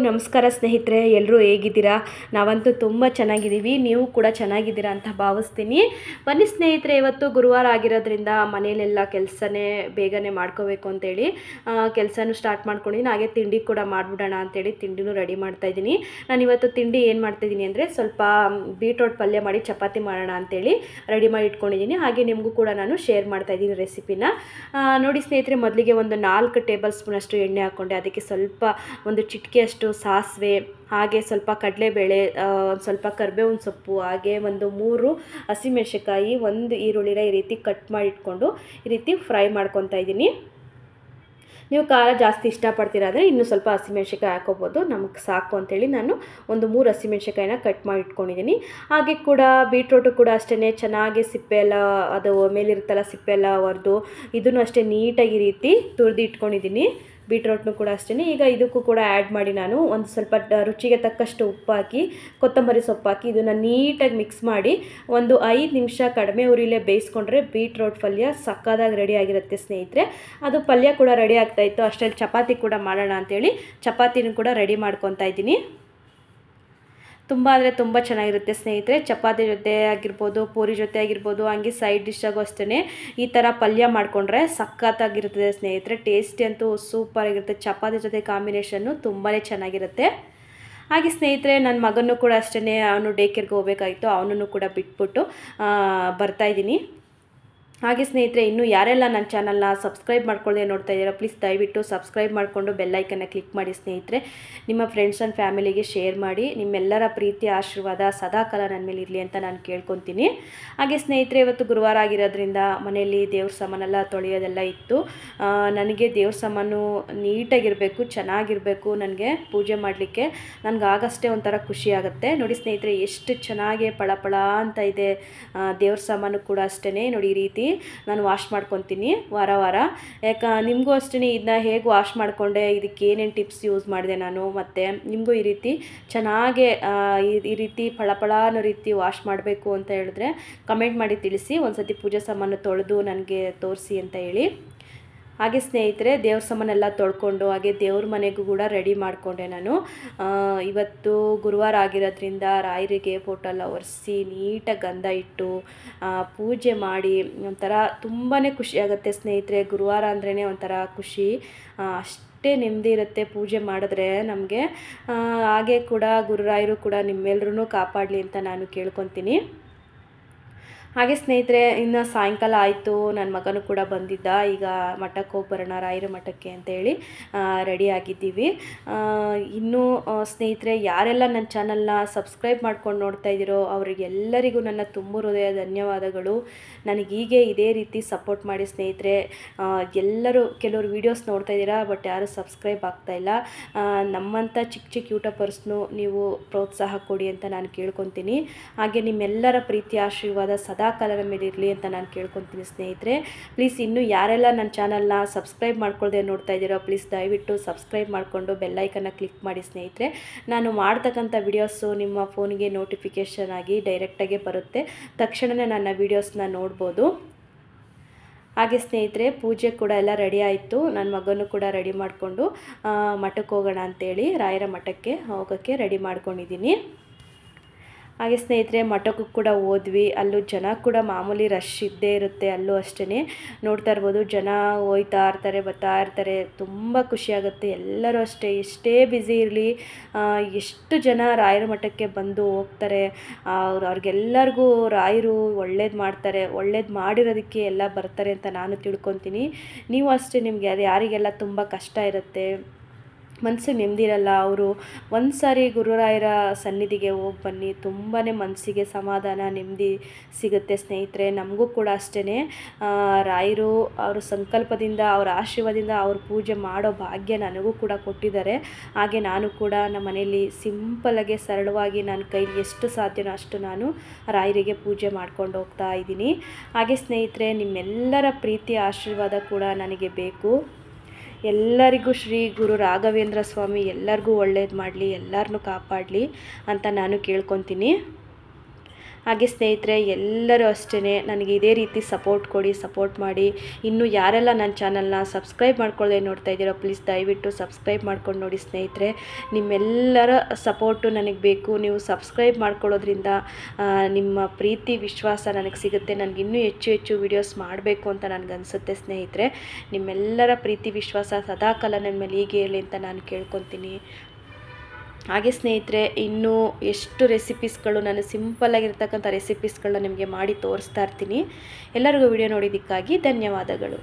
ನಮಸ್ಕಾರ ಸ್ನೇಹಿತರೆ, ಎಲ್ಲರೂ ಹೇಗಿದ್ದೀರಾ? ನಾವಂತೂ ತುಂಬ ಚೆನ್ನಾಗಿದ್ದೀವಿ. ನೀವು ಕೂಡ ಚೆನ್ನಾಗಿದ್ದೀರಾ ಅಂತ ಭಾವಿಸ್ತೀನಿ. ಬನ್ನಿ ಸ್ನೇಹಿತರೆ, ಇವತ್ತು ಗುರುವಾರ ಆಗಿರೋದ್ರಿಂದ ಮನೆಯಲ್ಲೆಲ್ಲ ಕೆಲಸನೇ ಬೇಗನೆ ಮಾಡ್ಕೋಬೇಕು ಅಂತೇಳಿ ಕೆಲಸನೂ ಸ್ಟಾರ್ಟ್ ಮಾಡ್ಕೊಂಡಿದ್ದೀನಿ. ಹಾಗೆ ತಿಂಡಿ ಕೂಡ ಮಾಡಿಬಿಡೋಣ ಅಂತೇಳಿ ತಿಂಡಿನೂ ರೆಡಿ ಮಾಡ್ತಾಯಿದ್ದೀನಿ. ನಾನಿವತ್ತು ತಿಂಡಿ ಏನು ಮಾಡ್ತಾಯಿದ್ದೀನಿ ಅಂದರೆ, ಸ್ವಲ್ಪ ಬೀಟ್ರೋಟ್ ಪಲ್ಯ ಮಾಡಿ ಚಪಾತಿ ಮಾಡೋಣ ಅಂತೇಳಿ ರೆಡಿ ಮಾಡಿ ಇಟ್ಕೊಂಡಿದ್ದೀನಿ. ಹಾಗೆ ನಿಮಗೂ ಕೂಡ ನಾನು ಶೇರ್ ಮಾಡ್ತಾಯಿದ್ದೀನಿ ರೆಸಿಪಿನ. ನೋಡಿ ಸ್ನೇಹಿತರೆ, ಮೊದಲಿಗೆ ಒಂದು 4 ಟೇಬಲ್ ಸ್ಪೂನಷ್ಟು ಎಣ್ಣೆ ಹಾಕ್ಕೊಂಡೆ. ಅದಕ್ಕೆ ಸ್ವಲ್ಪ ಒಂದು ಚಿಟಿಕೆಯಷ್ಟು ಸಾಸಿವೆ, ಹಾಗೆ ಸ್ವಲ್ಪ ಕಡಲೆಬೇಳೆ, ಸ್ವಲ್ಪ ಕರಿಬೇವಿನ ಸೊಪ್ಪು, ಹಾಗೆ ಒಂದು 3 ಹಸಿಮೆಣಸಿನಕಾಯಿ, 1 ಈರುಳ್ಳಿನ ಈ ರೀತಿ ಕಟ್ ಮಾಡಿ ಇಟ್ಕೊಂಡು ಈ ರೀತಿ ಫ್ರೈ ಮಾಡ್ಕೊತಾ ಇದ್ದೀನಿ. ನೀವು ಖಾರ ಜಾಸ್ತಿ ಇಷ್ಟಪಡ್ತೀರಾ ಅಂದರೆ ಇನ್ನೂ ಸ್ವಲ್ಪ ಹಸಿಮೆಣಸಿನಕಾಯಿ ಹಾಕೋಬೋದು. ನಮಗೆ ಸಾಕು ಅಂತೇಳಿ ನಾನು ಒಂದು 3 ಹಸಿಮೆಣಸಿನಕಾಯಿನ ಕಟ್ ಮಾಡಿ ಇಟ್ಕೊಂಡಿದ್ದೀನಿ. ಹಾಗೆ ಕೂಡ ಬೀಟ್ರೋಟು ಕೂಡ ಅಷ್ಟೇ ಚೆನ್ನಾಗಿ ಸಿಪ್ಪೆ ಎಲ್ಲ ಅದು ಮೇಲಿರುತ್ತಲ್ಲ ಸಿಪ್ಪೆ ಎಲ್ಲ ಹೊರದು ಇದನ್ನು ಅಷ್ಟೇ ನೀಟಾಗಿ ಈ ರೀತಿ ತುರಿದು ಇಟ್ಕೊಂಡಿದ್ದೀನಿ. ಬೀಟ್ರೋಟ್ನು ಕೂಡ ಅಷ್ಟೇ. ಈಗ ಇದಕ್ಕೂ ಕೂಡ ಆ್ಯಡ್ ಮಾಡಿ ನಾನು ಒಂದು ಸ್ವಲ್ಪ ರುಚಿಗೆ ತಕ್ಕಷ್ಟು ಉಪ್ಪು ಹಾಕಿ, ಕೊತ್ತಂಬರಿ ಸೊಪ್ಪು ಹಾಕಿ ಇದನ್ನು ನೀಟಾಗಿ ಮಿಕ್ಸ್ ಮಾಡಿ ಒಂದು 5 ನಿಮಿಷ ಕಡಿಮೆ ಉರಿಲೇ ಬೇಯಿಸ್ಕೊಂಡ್ರೆ ಬೀಟ್ರೋಟ್ ಪಲ್ಯ ಸಕ್ಕದಾಗಿ ರೆಡಿ ಆಗಿರುತ್ತೆ ಸ್ನೇಹಿತರೆ. ಅದು ಪಲ್ಯ ಕೂಡ ರೆಡಿ ಆಗ್ತಾಯಿತ್ತು, ಅಷ್ಟರಲ್ಲಿ ಚಪಾತಿ ಕೂಡ ಮಾಡೋಣ ಅಂಥೇಳಿ ಚಪಾತಿನೂ ಕೂಡ ರೆಡಿ ಮಾಡ್ಕೊತಾ ಇದ್ದೀನಿ. ತುಂಬ ಅಂದರೆ ತುಂಬ ಚೆನ್ನಾಗಿರುತ್ತೆ ಸ್ನೇಹಿತರೆ. ಚಪಾತಿ ಜೊತೆ ಆಗಿರ್ಬೋದು, ಪೂರಿ ಜೊತೆ ಆಗಿರ್ಬೋದು, ಹಂಗೆ ಸೈಡ್ ಡಿಶ್ಶಾಗೂ ಅಷ್ಟೇ ಈ ಥರ ಪಲ್ಯ ಮಾಡಿಕೊಂಡ್ರೆ ಸಖತ್ತಾಗಿರ್ತದೆ ಸ್ನೇಹಿತರೆ. ಟೇಸ್ಟಿ ಅಂತೂ ಸೂಪರಾಗಿರುತ್ತೆ. ಚಪಾತಿ ಜೊತೆ ಕಾಂಬಿನೇಷನ್ನು ತುಂಬಾ ಚೆನ್ನಾಗಿರುತ್ತೆ. ಹಾಗೆ ಸ್ನೇಹಿತರೆ, ನನ್ನ ಮಗನೂ ಕೂಡ ಅಷ್ಟೇ, ಅವನು ಡೇ ಕೇರ್ಗೆ ಹೋಗಬೇಕಾಗಿತ್ತು, ಅವನನ್ನು ಕೂಡ ಬಿಟ್ಬಿಟ್ಟು ಬರ್ತಾಯಿದ್ದೀನಿ. ಹಾಗೆ ಸ್ನೇಹಿತರೆ, ಇನ್ನೂ ಯಾರೆಲ್ಲ ನನ್ನ ಚಾನಲ್ನ ಸಬ್ಸ್ಕ್ರೈಬ್ ಮಾಡ್ಕೊಳ್ಳದೆ ನೋಡ್ತಾ ಇದ್ದೀರಾ, ಪ್ಲೀಸ್ ದಯವಿಟ್ಟು ಸಬ್ಸ್ಕ್ರೈಬ್ ಮಾಡಿಕೊಂಡು ಬೆಲ್ಲೈಕನ್ನ ಕ್ಲಿಕ್ ಮಾಡಿ ಸ್ನೇಹಿತರೆ. ನಿಮ್ಮ ಫ್ರೆಂಡ್ಸ್ ಆ್ಯಂಡ್ ಫ್ಯಾಮಿಲಿಗೆ ಶೇರ್ ಮಾಡಿ. ನಿಮ್ಮೆಲ್ಲರ ಪ್ರೀತಿ ಆಶೀರ್ವಾದ ಸದಾಕಾಲ ನನ್ನ ಮೇಲೆ ಇರಲಿ ಅಂತ ನಾನು ಕೇಳ್ಕೊತೀನಿ. ಹಾಗೆ ಸ್ನೇಹಿತರೆ, ಇವತ್ತು ಗುರುವಾರ ಆಗಿರೋದ್ರಿಂದ ಮನೆಯಲ್ಲಿ ದೇವ್ರ ಸಾಮಾನೆಲ್ಲ ತೊಳೆಯೋದೆಲ್ಲ ಇತ್ತು. ನನಗೆ ದೇವ್ರ ಸಾಮಾನು ನೀಟಾಗಿರಬೇಕು, ಚೆನ್ನಾಗಿರಬೇಕು, ನನಗೆ ಪೂಜೆ ಮಾಡಲಿಕ್ಕೆ ನನಗೆ ಆಗಷ್ಟೇ ಒಂಥರ ಖುಷಿ ಆಗುತ್ತೆ. ನೋಡಿ ಸ್ನೇಹಿತರೆ, ಎಷ್ಟು ಚೆನ್ನಾಗಿ ಪಳಪಳ ಅಂತ ಇದೆ ದೇವ್ರ ಸಾಮಾನು ಕೂಡ ಅಷ್ಟೇ. ನೋಡಿ ಈ ರೀತಿ ನಾನು ವಾಶ್ ಮಾಡ್ಕೊತೀನಿ ವಾರ. ನಿಮಗೂ ಅಷ್ಟೇ ಇದನ್ನ ಹೇಗೆ ವಾಶ್ ಮಾಡಿಕೊಂಡೆ, ಇದಕ್ಕೆ ಏನೇನು ಟಿಪ್ಸ್ ಯೂಸ್ ಮಾಡಿದೆ ನಾನು, ಮತ್ತು ನಿಮಗೂ ಈ ರೀತಿ ಚೆನ್ನಾಗೆ ಈ ರೀತಿ ಫಳಫಳ ಅನ್ನೋ ರೀತಿ ವಾಶ್ ಮಾಡಬೇಕು ಅಂತ ಹೇಳಿದ್ರೆ ಕಮೆಂಟ್ ಮಾಡಿ ತಿಳಿಸಿ. ಒಂದು ಸತಿ ಪೂಜೆ ಸಾಮಾನು ತೊಳೆದು ನನಗೆ ತೋರಿಸಿ ಅಂತ ಹೇಳಿ. ಹಾಗೆ ಸ್ನೇಹಿತರೆ, ದೇವ್ರ ಸಾಮಾನೆಲ್ಲ ತೊಳ್ಕೊಂಡು ಹಾಗೆ ದೇವ್ರ ಮನೆಗೂ ಕೂಡ ರೆಡಿ ಮಾಡಿಕೊಂಡೆ ನಾನು. ಇವತ್ತು ಗುರುವಾರ ಆಗಿರೋದ್ರಿಂದ ರಾಯರಿಗೆ ಫೋಟೋ ಎಲ್ಲ ಒರೆಸಿ ನೀಟಾಗಿ ಗಂಧ ಇಟ್ಟು ಪೂಜೆ ಮಾಡಿ ಒಂಥರ ತುಂಬಾ ಖುಷಿಯಾಗುತ್ತೆ ಸ್ನೇಹಿತರೆ. ಗುರುವಾರ ಅಂದ್ರೇ ಒಂಥರ ಖುಷಿ, ಅಷ್ಟೇ ನೆಮ್ಮದಿ ಇರುತ್ತೆ ಪೂಜೆ ಮಾಡಿದ್ರೆ ನಮಗೆ. ಹಾಗೆ ಕೂಡ ಗುರುರಾಯರು ಕೂಡ ನಿಮ್ಮೆಲ್ಲರೂ ಕಾಪಾಡಲಿ ಅಂತ ನಾನು ಕೇಳ್ಕೊತೀನಿ. ಹಾಗೆ ಸ್ನೇಹಿತರೆ, ಇನ್ನು ಸಾಯಂಕಾಲ ಆಯಿತು, ನನ್ನ ಮಗನೂ ಕೂಡ ಬಂದಿದ್ದ. ಈಗ ಮಠಕ್ಕೆ ಹೋಗಿ ಬರೋಣ, ರಾಯರ ಮಠಕ್ಕೆ ಅಂತೇಳಿ ರೆಡಿ ಆಗಿದ್ದೀವಿ. ಇನ್ನೂ ಸ್ನೇಹಿತರೆ, ಯಾರೆಲ್ಲ ನನ್ನ ಚಾನಲ್ನ ಸಬ್ಸ್ಕ್ರೈಬ್ ಮಾಡ್ಕೊಂಡು ನೋಡ್ತಾ ಇದ್ದೀರೋ ಅವರಿಗೆಲ್ಲರಿಗೂ ನನ್ನ ತುಂಬ ಹೃದಯ ಧನ್ಯವಾದಗಳು. ನನಗೀಗೆ ಇದೇ ರೀತಿ ಸಪೋರ್ಟ್ ಮಾಡಿ ಸ್ನೇಹಿತರೆ. ಎಲ್ಲರೂ ಕೆಲವರು ವೀಡಿಯೋಸ್ ನೋಡ್ತಾ ಇದ್ದೀರಾ, ಬಟ್ ಯಾರೂ ಸಬ್ಸ್ಕ್ರೈಬ್ ಆಗ್ತಾಯಿಲ್ಲ. ನಮ್ಮಂಥ ಚಿಕ್ಕ ಯೂಟ್ಯೂಬರ್ಸ್ನು ನೀವು ಪ್ರೋತ್ಸಾಹ ಕೊಡಿ ಅಂತ ನಾನು ಕೇಳ್ಕೊತೀನಿ. ಹಾಗೆ ನಿಮ್ಮೆಲ್ಲರ ಪ್ರೀತಿ ಆಶೀರ್ವಾದ ಸದಾಕಾಲದ ಮೇಲೆ ಇರಲಿ ಅಂತ ನಾನು ಕೇಳ್ಕೊತೀನಿ ಸ್ನೇಹಿತರೆ. ಪ್ಲೀಸ್ ಇನ್ನೂ ಯಾರೆಲ್ಲ ನನ್ನ ಚಾನಲ್ನ ಸಬ್ಸ್ಕ್ರೈಬ್ ಮಾಡ್ಕೊಳ್ಳದೆ ನೋಡ್ತಾ ಇದ್ದೀರೋ ಪ್ಲೀಸ್ ದಯವಿಟ್ಟು ಸಬ್ಸ್ಕ್ರೈಬ್ ಮಾಡಿಕೊಂಡು ಬೆಲ್ಲೈಕನ್ನ ಕ್ಲಿಕ್ ಮಾಡಿ ಸ್ನೇಹಿತರೆ. ನಾನು ಮಾಡ್ತಕ್ಕಂಥ ವಿಡಿಯೋಸು ನಿಮ್ಮ ಫೋನಿಗೆ ನೋಟಿಫಿಕೇಷನ್ ಆಗಿ ಡೈರೆಕ್ಟಾಗೆ ಬರುತ್ತೆ, ತಕ್ಷಣವೇ ನನ್ನ ವೀಡಿಯೋಸ್ನ ನೋಡ್ಬೋದು. ಹಾಗೆ ಸ್ನೇಹಿತರೆ, ಪೂಜೆ ಕೂಡ ಎಲ್ಲ ರೆಡಿ ಆಯಿತು. ನನ್ನ ಮಗನೂ ಕೂಡ ರೆಡಿ ಮಾಡಿಕೊಂಡು ಮಠಕ್ಕೆ ಹೋಗೋಣ ಅಂತೇಳಿ ರಾಯರ ಮಠಕ್ಕೆ ಹೋಗೋಕ್ಕೆ ರೆಡಿ ಮಾಡ್ಕೊಂಡಿದ್ದೀನಿ. ಹಾಗೆ ಸ್ನೇಹಿತರೆ, ಮಠಕ್ಕೂ ಕೂಡ ಹೋದ್ವಿ. ಅಲ್ಲೂ ಜನ ಕೂಡ ಮಾಮೂಲಿ ರಶ್ ಇದ್ದೇ ಇರುತ್ತೆ. ಅಲ್ಲೂ ಅಷ್ಟೇ ನೋಡ್ತಾ ಇರ್ಬೋದು, ಜನ ಹೋಯ್ತಾ ಇರ್ತಾರೆ, ಬರ್ತಾ ಇರ್ತಾರೆ. ತುಂಬ ಖುಷಿಯಾಗುತ್ತೆ. ಎಲ್ಲರೂ ಅಷ್ಟೇ, ಎಷ್ಟೇ ಬ್ಯುಸಿ ಇರಲಿ, ಎಷ್ಟು ಜನ ರಾಯರ ಮಠಕ್ಕೆ ಬಂದು ಹೋಗ್ತಾರೆ. ಅವ್ರಿಗೆಲ್ಲರಿಗೂ ರಾಯರು ಒಳ್ಳೇದು ಮಾಡ್ತಾರೆ, ಒಳ್ಳೇದು ಮಾಡಿರೋದಕ್ಕೆ ಎಲ್ಲ ಬರ್ತಾರೆ ಅಂತ ನಾನು ತಿಳ್ಕೊತೀನಿ. ನೀವು ಅಷ್ಟೇ, ನಿಮಗೆ ಯಾರಿಗೆಲ್ಲ ತುಂಬ ಕಷ್ಟ ಇರುತ್ತೆ, ಮನಸ್ಸಿಗೆ ನೆಮ್ಮದಿ ಇರಲ್ಲ, ಅವರು ಒಂದು ಸಾರಿ ಗುರುರಾಯರ ಸನ್ನಿಧಿಗೆ ಹೋಗಿ ಬನ್ನಿ, ತುಂಬಾ ಮನಸ್ಸಿಗೆ ಸಮಾಧಾನ ನೆಮ್ಮದಿ ಸಿಗುತ್ತೆ ಸ್ನೇಹಿತರೆ. ನಮಗೂ ಕೂಡ ಅಷ್ಟೇ, ರಾಯರು ಅವರ ಸಂಕಲ್ಪದಿಂದ, ಅವರ ಆಶೀರ್ವಾದದಿಂದ ಅವ್ರ ಪೂಜೆ ಮಾಡೋ ಭಾಗ್ಯ ನನಗೂ ಕೂಡ ಕೊಟ್ಟಿದ್ದಾರೆ. ಹಾಗೆ ನಾನು ಕೂಡ ನಮ್ಮ ಮನೆಯಲ್ಲಿ ಸಿಂಪಲ್ಲಾಗಿ ಸರಳವಾಗಿ ನನ್ನ ಕೈಲಿ ಎಷ್ಟು ಸಾಧ್ಯನೋ ಅಷ್ಟು ನಾನು ರಾಯರಿಗೆ ಪೂಜೆ ಮಾಡ್ಕೊಂಡು ಹೋಗ್ತಾ ಇದ್ದೀನಿ. ಹಾಗೆ ಸ್ನೇಹಿತರೆ, ನಿಮ್ಮೆಲ್ಲರ ಪ್ರೀತಿ ಆಶೀರ್ವಾದ ಕೂಡ ನನಗೆ ಬೇಕು. ಎಲ್ಲರಿಗೂ ಶ್ರೀ ಗುರು ರಾಘವೇಂದ್ರ ಸ್ವಾಮಿ ಎಲ್ಲರಿಗೂ ಒಳ್ಳೇದು ಮಾಡಲಿ, ಎಲ್ಲರನ್ನೂ ಕಾಪಾಡಲಿ ಅಂತ ನಾನು ಕೇಳ್ಕೊತೀನಿ. ಹಾಗೆ ಸ್ನೇಹಿತರೆ ಎಲ್ಲರೂ ಅಷ್ಟೇ ನನಗೆ ಇದೇ ರೀತಿ ಸಪೋರ್ಟ್ ಕೊಡಿ, ಸಪೋರ್ಟ್ ಮಾಡಿ. ಇನ್ನು ಯಾರೆಲ್ಲ ನನ್ನ ಚಾನಲ್ನ ಸಬ್ಸ್ಕ್ರೈಬ್ ಮಾಡ್ಕೊಳ್ಳದೆ ನೋಡ್ತಾ ಇದ್ದೀರೋ ಪ್ಲೀಸ್ ದಯವಿಟ್ಟು ಸಬ್ಸ್ಕ್ರೈಬ್ ಮಾಡ್ಕೊಂಡು ನೋಡಿ ಸ್ನೇಹಿತರೆ. ನಿಮ್ಮೆಲ್ಲರ ಸಪೋರ್ಟು ನನಗೆ ಬೇಕು. ನೀವು ಸಬ್ಸ್ಕ್ರೈಬ್ ಮಾಡ್ಕೊಳ್ಳೋದ್ರಿಂದ ನಿಮ್ಮ ಪ್ರೀತಿ ವಿಶ್ವಾಸ ನನಗೆ ಸಿಗುತ್ತೆ. ನನಗೆ ಇನ್ನೂ ಹೆಚ್ಚು ಹೆಚ್ಚು ವಿಡಿಯೋಸ್ ಮಾಡಬೇಕು ಅಂತ ನನಗನ್ಸುತ್ತೆ ಸ್ನೇಹಿತರೆ. ನಿಮ್ಮೆಲ್ಲರ ಪ್ರೀತಿ ವಿಶ್ವಾಸ ಸದಾಕಾಲ ನನ್ನ ಮೇಲೆ ಹೀಗೆ ಇರಲಿ ಅಂತ ನಾನು ಕೇಳ್ಕೊತೀನಿ. ಹಾಗೆ ಸ್ನೇಹಿತರೆ ಇನ್ನೂ ಎಷ್ಟು ರೆಸಿಪೀಸ್ಗಳು, ನಾನು ಸಿಂಪಲ್ಲಾಗಿರ್ತಕ್ಕಂಥ ರೆಸಿಪೀಸ್ಗಳನ್ನ ನಿಮಗೆ ಮಾಡಿ ತೋರಿಸ್ತಾ ಇರ್ತೀನಿ. ಎಲ್ಲರಿಗೂ ವಿಡಿಯೋ ನೋಡಿದ್ದಕ್ಕಾಗಿ ಧನ್ಯವಾದಗಳು.